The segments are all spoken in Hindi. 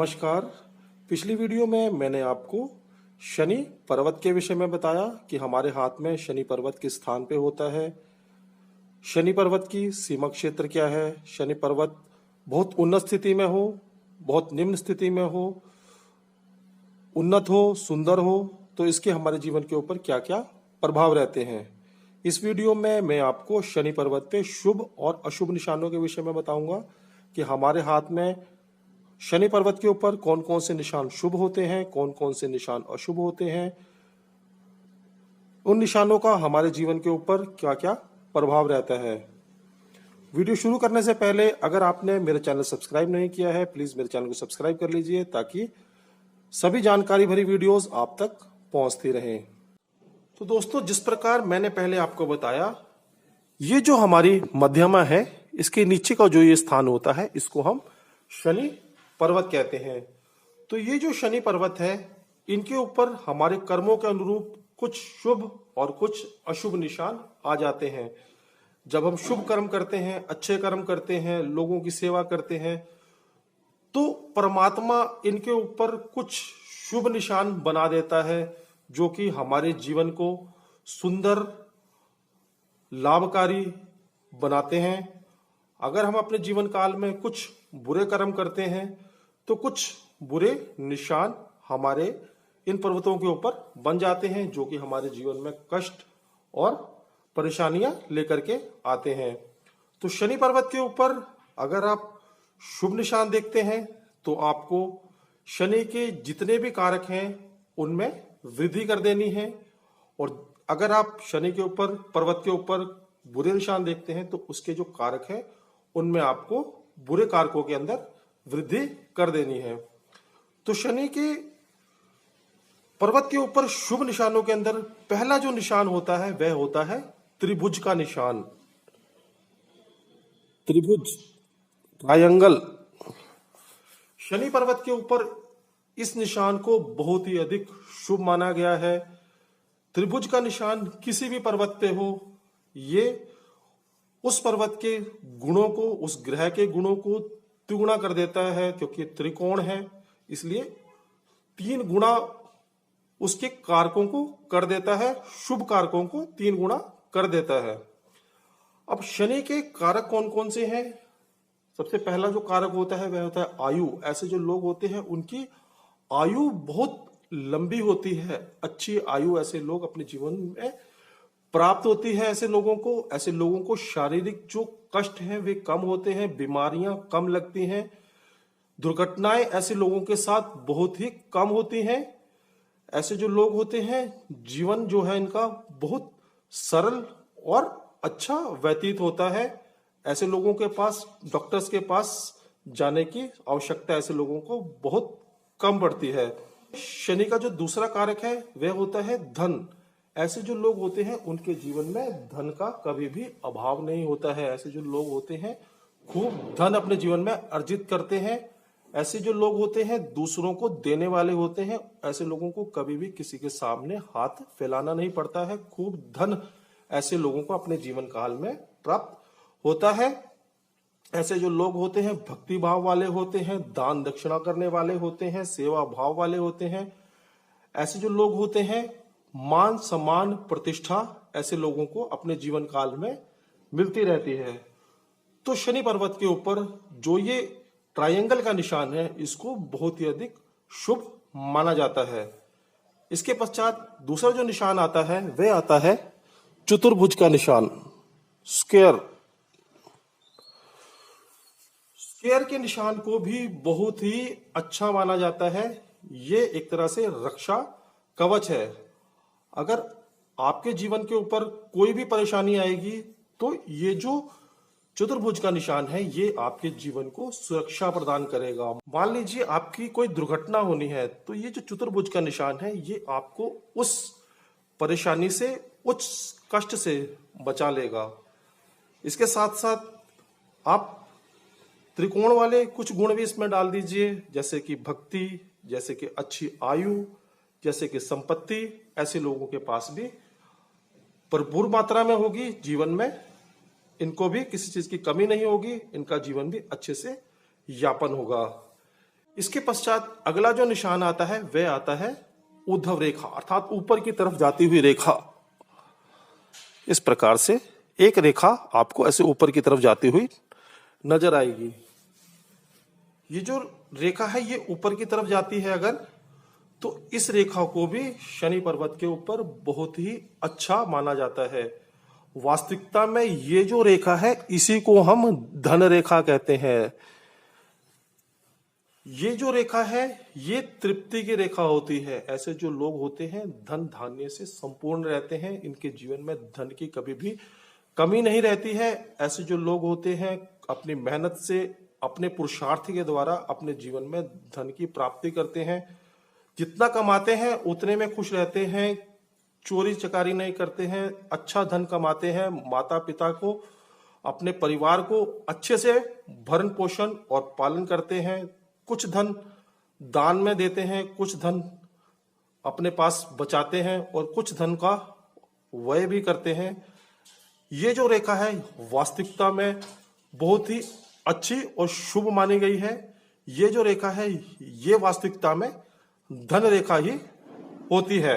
नमस्कार। पिछली वीडियो में मैंने आपको शनि पर्वत के विषय में बताया कि हमारे हाथ में शनि पर्वत किस स्थान पे होता है, शनि पर्वत की सीमा क्षेत्र क्या है, शनि पर्वत बहुत उन्नत स्थिति में हो, बहुत निम्न स्थिति में हो, उन्नत हो, सुंदर हो, तो इसके हमारे जीवन के ऊपर क्या क्या प्रभाव रहते हैं। इस वीडियो में मैं आपको शनि पर्वत पे शुभ और अशुभ निशानों के विषय में बताऊंगा कि हमारे हाथ में शनि पर्वत के ऊपर कौन कौन से निशान शुभ होते हैं, कौन कौन से निशान अशुभ होते हैं, उन निशानों का हमारे जीवन के ऊपर क्या क्या प्रभाव रहता है। वीडियो शुरू करने से पहले अगर आपने मेरे चैनल सब्सक्राइब नहीं किया है, प्लीज मेरे चैनल को सब्सक्राइब कर लीजिए ताकि सभी जानकारी भरी वीडियोस आप तक पहुंचती रहें। तो दोस्तों, जिस प्रकार मैंने पहले आपको बताया, ये जो हमारी मध्यमा है, इसके नीचे का जो ये स्थान होता है, इसको हम शनि पर्वत कहते हैं। तो ये जो शनि पर्वत है, इनके ऊपर हमारे कर्मों के अनुरूप कुछ शुभ और कुछ अशुभ निशान आ जाते हैं। जब हम शुभ कर्म करते हैं, अच्छे कर्म करते हैं, लोगों की सेवा करते हैं, तो परमात्मा इनके ऊपर कुछ शुभ निशान बना देता है जो कि हमारे जीवन को सुंदर, लाभकारी बनाते हैं। अगर हम अपने जीवन काल में कुछ बुरे कर्म करते हैं तो कुछ बुरे निशान हमारे इन पर्वतों के ऊपर बन जाते हैं जो कि हमारे जीवन में कष्ट और परेशानियां लेकर के आते हैं। तो शनि पर्वत के ऊपर अगर आप शुभ निशान देखते हैं तो आपको शनि के जितने भी कारक हैं उनमें वृद्धि कर देनी है, और अगर आप शनि के ऊपर, पर्वत के ऊपर बुरे निशान देखते हैं तो उसके जो कारक हैं उनमें आपको बुरे कारकों के अंदर वृद्धि कर देनी है। तो शनि के पर्वत के ऊपर शुभ निशानों के अंदर पहला जो निशान होता है वह होता है त्रिभुज का निशान। त्रिभुज, ट्रायंगल। शनि पर्वत के ऊपर इस निशान को बहुत ही अधिक शुभ माना गया है। त्रिभुज का निशान किसी भी पर्वत पे हो, ये उस पर्वत के गुणों को, उस ग्रह के गुणों को तिगुना कर देता है, क्योंकि त्रिकोण है इसलिए 3 गुणा उसके कारकों को कर देता है, शुभ कारकों को 3 गुणा कर देता है। अब शनि के कारक कौन कौन से हैं? सबसे पहला जो कारक होता है वह होता है आयु। ऐसे जो लोग होते हैं उनकी आयु बहुत लंबी होती है, अच्छी आयु ऐसे लोग अपने जीवन में प्राप्त होती है। ऐसे लोगों को शारीरिक जो कष्ट हैं वे कम होते हैं, बीमारियां कम लगती हैं, दुर्घटनाएं ऐसे लोगों के साथ बहुत ही कम होती हैं। ऐसे जो लोग होते हैं, जीवन जो है इनका बहुत सरल और अच्छा व्यतीत होता है। ऐसे लोगों के पास डॉक्टर्स के पास जाने की आवश्यकता ऐसे लोगों को बहुत कम पड़ती है। शनि का जो दूसरा कारक है वह होता है धन। ऐसे जो लोग होते हैं उनके जीवन में धन का कभी भी अभाव नहीं होता है। ऐसे जो लोग होते हैं खूब धन अपने जीवन में अर्जित करते हैं। ऐसे जो लोग होते हैं दूसरों को देने वाले होते हैं। ऐसे लोगों को कभी भी किसी के सामने हाथ फैलाना नहीं पड़ता है। खूब धन ऐसे लोगों को अपने जीवन काल में प्राप्त होता है। ऐसे जो लोग होते हैं भक्ति भाव वाले होते हैं, दान दक्षिणा करने वाले होते हैं, सेवा भाव वाले होते हैं। ऐसे जो लोग होते हैं मान सम्मान प्रतिष्ठा ऐसे लोगों को अपने जीवन काल में मिलती रहती है। तो शनि पर्वत के ऊपर जो ये ट्रायंगल का निशान है इसको बहुत ही अधिक शुभ माना जाता है। इसके पश्चात दूसरा जो निशान आता है वह आता है चतुर्भुज का निशान, स्क्वायर। स्क्वायर के निशान को भी बहुत ही अच्छा माना जाता है। ये एक तरह से रक्षा कवच है। अगर आपके जीवन के ऊपर कोई भी परेशानी आएगी तो ये जो चतुर्भुज का निशान है ये आपके जीवन को सुरक्षा प्रदान करेगा। मान लीजिए आपकी कोई दुर्घटना होनी है तो ये जो चतुर्भुज का निशान है ये आपको उस परेशानी से, उस कष्ट से बचा लेगा। इसके साथ साथ आप त्रिकोण वाले कुछ गुण भी इसमें डाल दीजिए, जैसे कि भक्ति, जैसे कि अच्छी आयु, जैसे कि संपत्ति। ऐसे लोगों के पास भी भरपूर मात्रा में होगी जीवन में, इनको भी किसी चीज की कमी नहीं होगी, इनका जीवन भी अच्छे से यापन होगा। इसके पश्चात अगला जो निशान आता है वह आता है ऊर्ध्व रेखा, अर्थात ऊपर की तरफ जाती हुई रेखा। इस प्रकार से एक रेखा आपको ऐसे ऊपर की तरफ जाती हुई नजर आएगी। ये जो रेखा है ये ऊपर की तरफ जाती है अगर, तो इस रेखा को भी शनि पर्वत के ऊपर बहुत ही अच्छा माना जाता है। वास्तविकता में ये जो रेखा है इसी को हम धन रेखा कहते हैं। ये जो रेखा है ये तृप्ति की रेखा होती है। ऐसे जो लोग होते हैं धन धान्य से संपूर्ण रहते हैं, इनके जीवन में धन की कभी भी कमी नहीं रहती है। ऐसे जो लोग होते हैं अपनी मेहनत से, अपने पुरुषार्थ के द्वारा अपने जीवन में धन की प्राप्ति करते हैं। जितना कमाते हैं उतने में खुश रहते हैं, चोरी चकारी नहीं करते हैं, अच्छा धन कमाते हैं, माता पिता को, अपने परिवार को अच्छे से भरण पोषण और पालन करते हैं। कुछ धन दान में देते हैं, कुछ धन अपने पास बचाते हैं और कुछ धन का व्यय भी करते हैं। ये जो रेखा है वास्तविकता में बहुत ही अच्छी और शुभ मानी गई है। ये जो रेखा है ये वास्तविकता में धन रेखा ही होती है।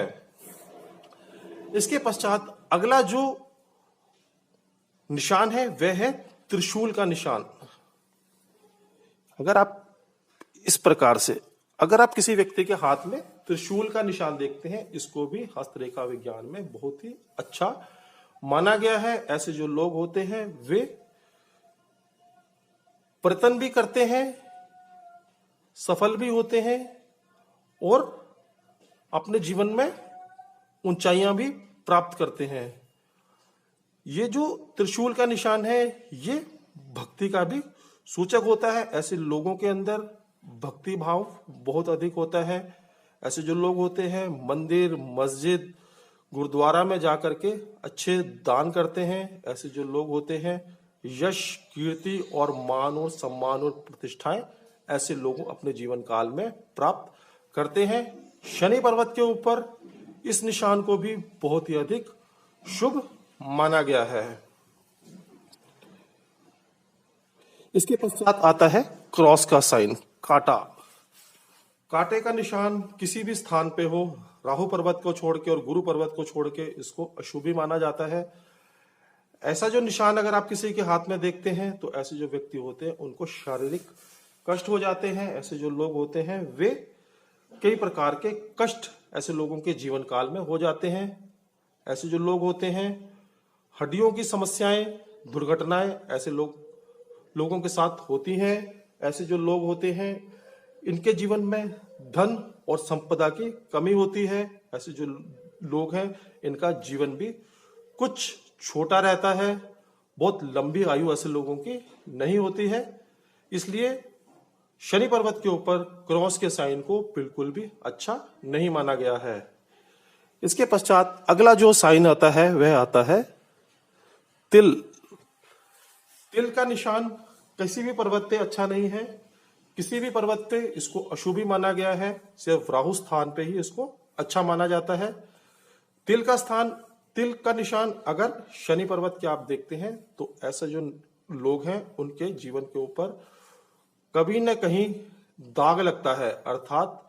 इसके पश्चात अगला जो निशान है वह है त्रिशूल का निशान। अगर आप इस प्रकार से अगर आप किसी व्यक्ति के हाथ में त्रिशूल का निशान देखते हैं, इसको भी हस्तरेखा विज्ञान में बहुत ही अच्छा माना गया है। ऐसे जो लोग होते हैं वे प्रयत्न भी करते हैं, सफल भी होते हैं और अपने जीवन में ऊंचाइयां भी प्राप्त करते हैं। ये जो त्रिशूल का निशान है ये भक्ति का भी सूचक होता है। ऐसे लोगों के अंदर भक्ति भाव बहुत अधिक होता है। ऐसे जो लोग होते हैं मंदिर, मस्जिद, गुरुद्वारा में जाकर के अच्छे दान करते हैं। ऐसे जो लोग होते हैं यश, कीर्ति और मान और सम्मान और प्रतिष्ठाएं ऐसे लोग अपने जीवन काल में प्राप्त करते हैं। शनि पर्वत के ऊपर इस निशान को भी बहुत ही अधिक शुभ माना गया है। इसके पश्चात आता है क्रॉस का साइन, कांटा। कांटे का निशान किसी भी स्थान पे हो, राहु पर्वत को छोड़ के और गुरु पर्वत को छोड़ के इसको अशुभ ही माना जाता है। ऐसा जो निशान अगर आप किसी के हाथ में देखते हैं तो ऐसे जो व्यक्ति होते हैं उनको शारीरिक कष्ट हो जाते हैं। ऐसे जो लोग होते हैं वे कई प्रकार के कष्ट ऐसे लोगों के जीवन काल में हो जाते हैं। ऐसे जो लोग होते हैं हड्डियों की समस्याएं, दुर्घटनाएं ऐसे लोगों के साथ होती हैं। ऐसे जो लोग होते हैं इनके जीवन में धन और संपदा की कमी होती है। ऐसे जो लोग हैं इनका जीवन भी कुछ छोटा रहता है, बहुत लंबी आयु ऐसे लोगों की नहीं होती है। इसलिए शनि पर्वत के ऊपर क्रॉस के साइन को बिल्कुल भी अच्छा नहीं माना गया है। इसके पश्चात अगला जो साइन आता है वह आता है तिल। तिल का निशान किसी भी पर्वत पे अच्छा नहीं है। किसी भी पर्वत पे इसको अशुभ ही माना गया है। सिर्फ राहु स्थान पे ही इसको अच्छा माना जाता है। तिल का निशान अगर शनि पर्वत के आप देखते हैं तो ऐसे जो लोग हैं उनके जीवन के ऊपर कभी न कहीं दाग लगता है, अर्थात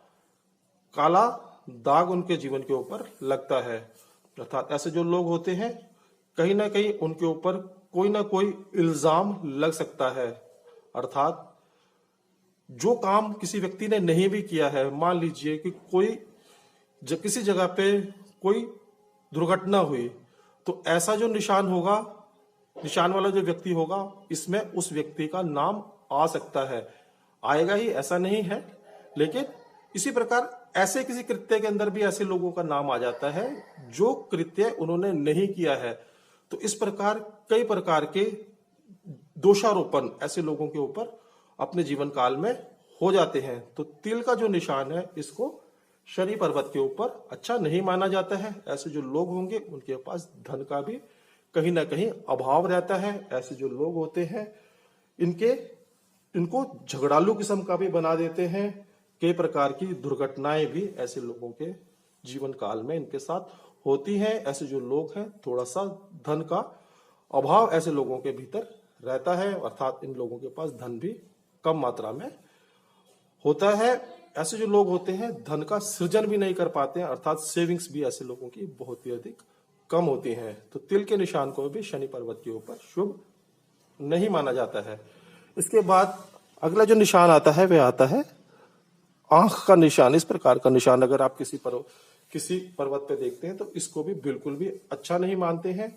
काला दाग उनके जीवन के ऊपर लगता है। अर्थात ऐसे जो लोग होते हैं कहीं ना कहीं उनके ऊपर कोई ना कोई इल्जाम लग सकता है। अर्थात जो काम किसी व्यक्ति ने नहीं भी किया है, मान लीजिए कि किसी जगह पे कोई दुर्घटना हुई, तो ऐसा जो निशान होगा, निशान वाला जो व्यक्ति होगा, इसमें उस व्यक्ति का नाम आ सकता है। आएगा ही ऐसा नहीं है, लेकिन इसी प्रकार ऐसे किसी कृत्य के अंदर भी ऐसे लोगों का नाम आ जाता है जो कृत्य उन्होंने नहीं किया है। तो इस प्रकार कई प्रकार के दोषारोपण ऐसे लोगों के ऊपर अपने जीवन काल में हो जाते हैं। तो तिल का जो निशान है इसको शनि पर्वत के ऊपर अच्छा नहीं माना जाता है। ऐसे जो लोग होंगे उनके पास धन का भी कहीं ना कहीं अभाव रहता है। ऐसे जो लोग होते हैं इनको झगड़ालू किस्म का भी बना देते हैं। कई प्रकार की दुर्घटनाएं भी ऐसे लोगों के जीवन काल में इनके साथ होती हैं। ऐसे जो लोग हैं थोड़ा सा धन का अभाव ऐसे लोगों के भीतर रहता है, अर्थात इन लोगों के पास धन भी कम मात्रा में होता है। ऐसे जो लोग होते हैं धन का सृजन भी नहीं कर पाते हैं, अर्थात सेविंग्स भी ऐसे लोगों की बहुत ही अधिक कम होती हैं। तो तिल के निशान को भी शनि पर्वत के ऊपर शुभ नहीं माना जाता है। इसके बाद अगला जो निशान आता है वह आता है आंख का निशान। इस प्रकार का निशान अगर आप किसी पर्वत पे देखते हैं तो इसको भी बिल्कुल भी अच्छा नहीं मानते हैं।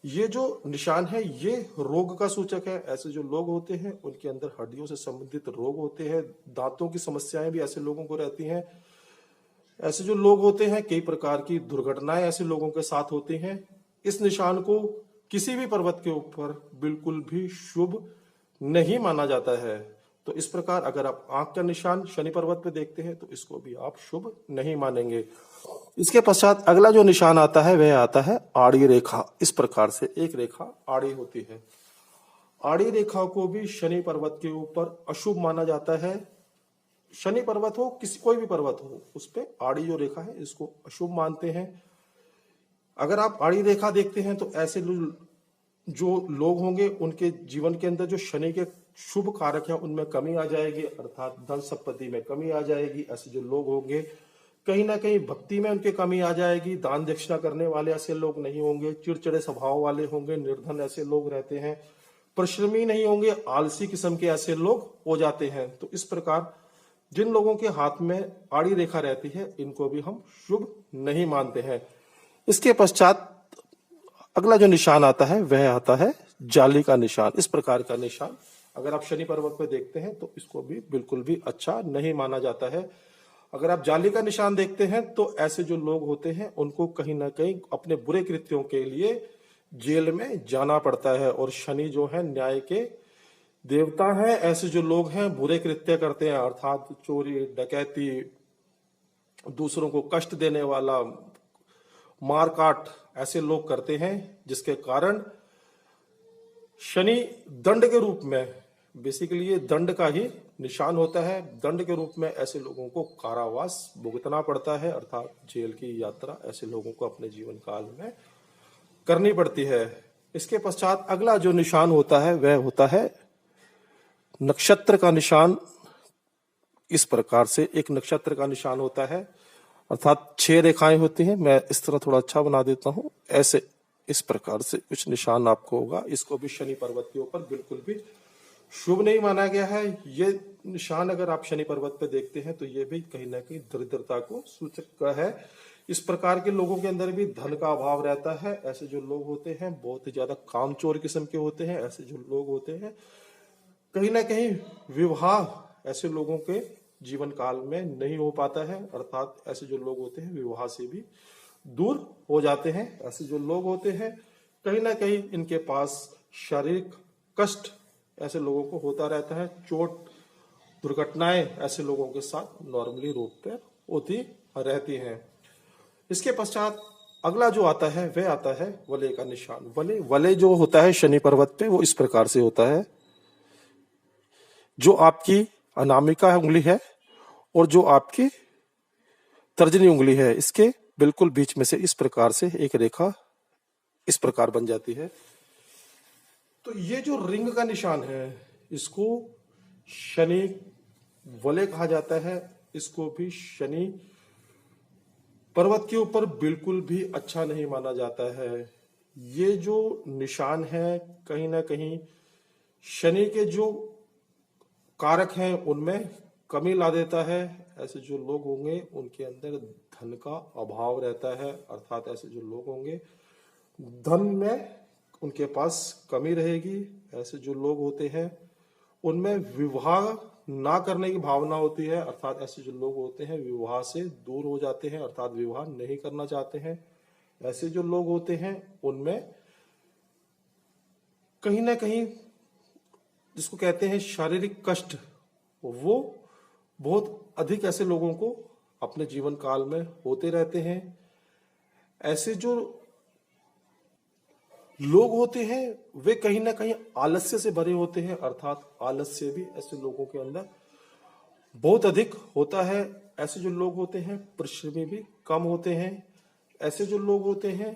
ये जो निशान है ये रोग का सूचक है। ऐसे जो लोग होते हैं उनके अंदर हड्डियों से संबंधित रोग होते हैं, दांतों की समस्याएं भी ऐसे लोगों को रहती हैं। ऐसे जो लोग होते हैं कई प्रकार की दुर्घटनाएं ऐसे लोगों के साथ होती हैं। इस निशान को किसी भी पर्वत के ऊपर बिल्कुल भी शुभ नहीं माना जाता है। तो इस प्रकार अगर आप आंख का निशान शनि पर्वत पे देखते हैं तो इसको भी आप शुभ नहीं मानेंगे। इसके पश्चात अगला जो निशान आता है वह आता है आड़ी रेखा। इस प्रकार से एक रेखा आड़ी होती है। आड़ी रेखा को भी शनि पर्वत के ऊपर अशुभ माना जाता है। शनि पर्वत हो कोई भी पर्वत हो उस पे आड़ी जो रेखा है इसको अशुभ मानते हैं। अगर आप आड़ी रेखा देखते हैं तो ऐसे जो लोग होंगे उनके जीवन के अंदर जो शनि के शुभ कारक है उनमें कमी आ जाएगी, अर्थात धन संपत्ति में कमी आ जाएगी। ऐसे जो लोग होंगे कहीं ना कहीं भक्ति में उनके कमी आ जाएगी, दान दक्षिणा करने वाले ऐसे लोग नहीं होंगे, चिड़चिड़े स्वभाव वाले होंगे, निर्धन ऐसे लोग रहते हैं, परिश्रमी नहीं होंगे, आलसी किस्म के ऐसे लोग हो जाते हैं। तो इस प्रकार जिन लोगों के हाथ में आड़ी रेखा रहती है इनको भी हम शुभ नहीं मानते हैं। इसके पश्चात अगला जो निशान आता है वह आता है जाली का निशान। इस प्रकार का निशान अगर आप शनि पर्वत पर देखते हैं तो इसको भी बिल्कुल भी अच्छा नहीं माना जाता है। अगर आप जाली का निशान देखते हैं तो ऐसे जो लोग होते हैं उनको कहीं ना कहीं अपने बुरे कृत्यों के लिए जेल में जाना पड़ता है। और शनि जो है न्याय के देवता है। ऐसे जो लोग हैं बुरे कृत्य करते हैं, अर्थात चोरी डकैती, दूसरों को कष्ट देने वाला, मारकाट ऐसे लोग करते हैं, जिसके कारण शनि दंड के रूप में, बेसिकली ये दंड का ही निशान होता है, दंड के रूप में ऐसे लोगों को कारावास भुगतना पड़ता है, अर्थात जेल की यात्रा ऐसे लोगों को अपने जीवन काल में करनी पड़ती है। इसके पश्चात अगला जो निशान होता है वह होता है नक्षत्र का निशान। इस प्रकार से एक नक्षत्र का निशान होता है, अर्थात 6 रेखाएं होती हैं। मैं इस तरह थोड़ा अच्छा बना देता हूं। ऐसे इस प्रकार से कुछ निशान आपको होगा। इसको भी शनि पर्वत के ऊपर बिल्कुल भी शुभ नहीं माना गया है। ये निशान अगर आप शनि पर्वत पे देखते हैं तो ये भी कहीं ना कहीं दरिद्रता को सूचक है। इस प्रकार के लोगों के अंदर भी धन का अभाव रहता है। ऐसे जो लोग होते हैं बहुत ही ज्यादा कामचोर किस्म के होते हैं। ऐसे जो लोग होते हैं कहीं ना कहीं विवाह ऐसे लोगों के जीवन काल में नहीं हो पाता है, अर्थात ऐसे जो लोग होते हैं विवाह से भी दूर हो जाते हैं। ऐसे जो लोग होते हैं कहीं ना कहीं इनके पास शारीरिक कष्ट ऐसे लोगों को होता रहता है। चोट दुर्घटनाएं ऐसे लोगों के साथ नॉर्मली रूप पे होती रहती हैं। इसके पश्चात अगला जो आता है वह आता है वलय का निशान। वलय जो होता है शनि पर्वत पे वो इस प्रकार से होता है। जो आपकी अनामिका उंगली है और जो आपकी तर्जनी उंगली है इसके बिल्कुल बीच में से इस प्रकार से एक रेखा इस प्रकार बन जाती है। तो ये जो रिंग का निशान है इसको शनि वलय कहा जाता है। इसको भी शनि पर्वत के ऊपर बिल्कुल भी अच्छा नहीं माना जाता है। ये जो निशान है कहीं ना कहीं शनि के जो कारक हैं उनमें कमी ला देता है। ऐसे जो लोग होंगे उनके अंदर धन का अभाव रहता है, अर्थात ऐसे जो लोग होंगे धन में उनके पास कमी रहेगी। ऐसे जो लोग होते हैं उनमें विवाह ना करने की भावना होती है, अर्थात ऐसे जो लोग होते हैं विवाह से दूर हो जाते हैं, अर्थात विवाह नहीं करना चाहते हैं। ऐसे जो लोग होते हैं उनमें कहीं ना कहीं जिसको कहते हैं शारीरिक कष्ट, वो बहुत अधिक ऐसे लोगों को अपने जीवन काल में होते रहते हैं। ऐसे जो लोग होते हैं वे कहीं ना कहीं आलस्य से भरे होते हैं, अर्थात आलस्य भी ऐसे लोगों के अंदर बहुत अधिक होता है। ऐसे जो लोग होते हैं परिश्रमी भी कम होते हैं। ऐसे जो लोग होते हैं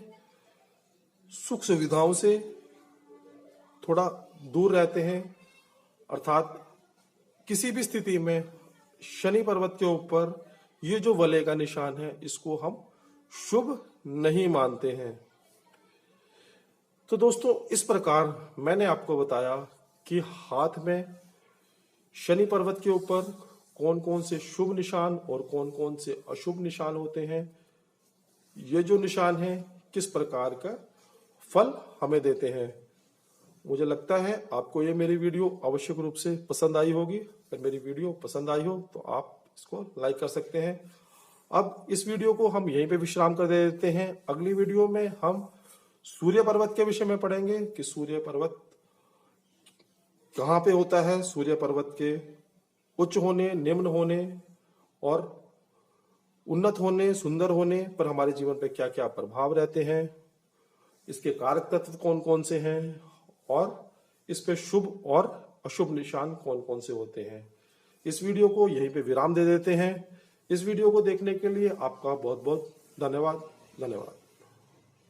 सुख सुविधाओं से थोड़ा दूर रहते हैं, अर्थात किसी भी स्थिति में शनि पर्वत के ऊपर ये जो वलय का निशान है इसको हम शुभ नहीं मानते हैं। तो दोस्तों, इस प्रकार मैंने आपको बताया कि हाथ में शनि पर्वत के ऊपर कौन कौन से शुभ निशान और कौन कौन से अशुभ निशान होते हैं। ये जो निशान है किस प्रकार का फल हमें देते हैं। मुझे लगता है आपको ये मेरी वीडियो आवश्यक रूप से पसंद आई होगी। अगर मेरी वीडियो पसंद आई हो तो आप इसको लाइक कर सकते हैं। अब इस वीडियो को हम यहीं पे विश्राम कर देते हैं। अगली वीडियो में हम सूर्य पर्वत के विषय में पढ़ेंगे कि सूर्य पर्वत कहाँ पे होता है, सूर्य पर्वत के उच्च होने, निम्न होने और उन्नत होने, सुंदर होने पर हमारे जीवन पे क्या क्या प्रभाव रहते हैं, इसके कारक तत्व कौन कौन से हैं और इस पे शुभ और अशुभ निशान कौन कौन से होते हैं। इस वीडियो को यहीं पे विराम दे देते हैं। इस वीडियो को देखने के लिए आपका बहुत बहुत धन्यवाद।